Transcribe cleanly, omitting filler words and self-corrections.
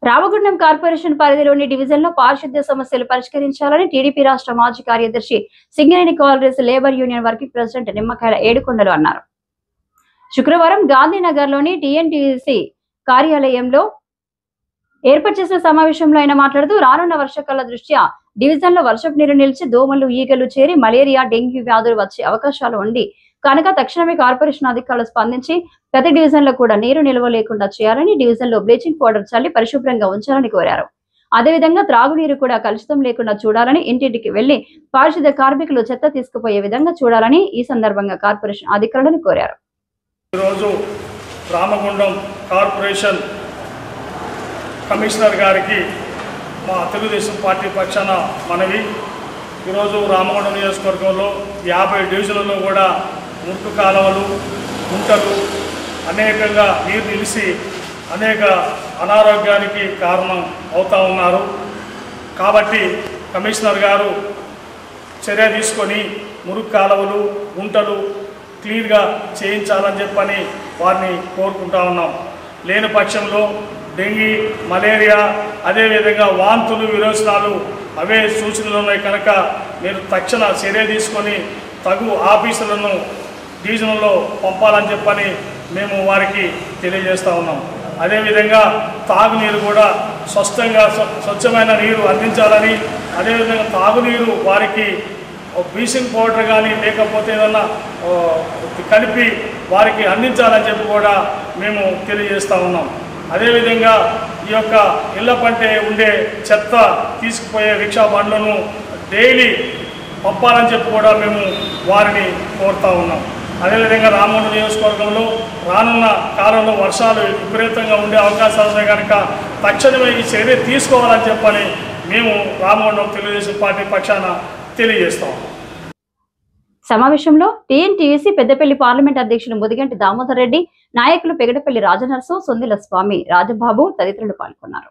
Ramagundam corporation పరిధిలోని డివిజన్లో పారిశుద్ధ్య సమస్యలు పరిష్కరించాలని టీడీపీ రాష్ట్ర మాజీ కార్యదర్శి Singareni Congress labour union working president నిమ్మకాయల ఏడుకొండలు అన్నారు. శుక్రవారం గాంధీనగర్లోని టీఎన్టీయూసీ కార్యాలయంలో ఏర్పాటు చేసిన సమావేశంలో ఆయన మాట్లాడుతూ రానున్న వర్షాకాల దృష్ట్యా డివిజన్లో వర్షపు నీరు నిలిచి దోమలు ఈగలు చేరి మలేరియా డెంగ్యూ వ్యాధులు వచ్చే అవకాశాలు ఉంది కనుక తక్షణమే కార్పొరేషన్ అధికారులు స్పందించి ప్రతి డివిజన్లో కూడా నీరు నిల్వ లేకుండా చేయాలని, డివిజన్లో బ్లీచింగ్ పౌడర్ చల్లి పరిశుభ్రంగా ఉంచాలని కోరారు. అదేవిధంగా త్రాగునీరు కూడా కలుషితం లేకుండా చూడాలని, ఇంటింటికి వెళ్లి పారిశుద్ధ్య కార్మికులు చెత్త తీసుకుపోయే విధంగా చూడాలని ఈ సందర్భంగా కార్పొరేషన్ అధికారులను కోరారు. ఈరోజు రామగుండం కార్పొరేషన్ కమిషనర్ గారికి మా తెలుగుదేశం పార్టీ పక్షాన మనవి. ఈరోజు రామగుండం నియోజకవర్గంలో 50 డివిజన్లలో కూడా మురుకు కాలువలు, గుంటలు అనేకంగా నీరు నిలిచి అనేక అనారోగ్యానికి కారణం అవుతూ ఉన్నారు. కాబట్టి కమిషనర్ గారు చర్య తీసుకొని మురుకు కాలువలు, గుంటలు క్లీన్గా చేయించాలని చెప్పని వారిని కోరుకుంటా ఉన్నాం. లేని పక్షంలో డెంగీ, మలేరియా, అదేవిధంగా వాంతులు, విరోచనాలు అవే సూచనలు ఉన్నాయి కనుక మీరు తక్షణ చర్య తీసుకొని తగు ఆఫీసులను డివిజన్లో పంపాలని చెప్పని మేము వారికి తెలియజేస్తూ ఉన్నాం. అదేవిధంగా తాగునీరు కూడా స్వచ్ఛమైన నీరు అందించాలని, అదేవిధంగా తాగునీరు వారికి బ్లీచింగ్ పౌడర్ కానీ లేకపోతే ఏదన్నా కలిపి వారికి అందించాలని చెప్పి కూడా మేము తెలియజేస్తూ ఉన్నాం. అదేవిధంగా ఈ యొక్క ఇళ్ల పంటే ఉండే చెత్త తీసుకుపోయే రిక్షా బండ్లను డైలీ పంపాలని చెప్పి కూడా మేము వారిని కోరుతూ ఉన్నాం. అదేవిధంగా రామగుండం నియోజకవర్గంలో రానున్న కాలంలో వర్షాలు విపరీతంగా ఉండే అవకాశాలు ఉన్నాయి కనుక తక్షణమే ఈ చర్య తీసుకోవాలని చెప్పని మేము రామగుండం తెలుగుదేశం పార్టీ పక్షాన తెలియజేస్తాం. సమావేశంలో టీఎన్టీయూసీ పెద్దపల్లి పార్లమెంట్ అధ్యక్షులు ముదిగంటి దామోదర్ రెడ్డి, నాయకులు పెగడపల్లి రాజనరసు, సొందిల స్వామి, రాజబాబు తదితరులు పాల్గొన్నారు.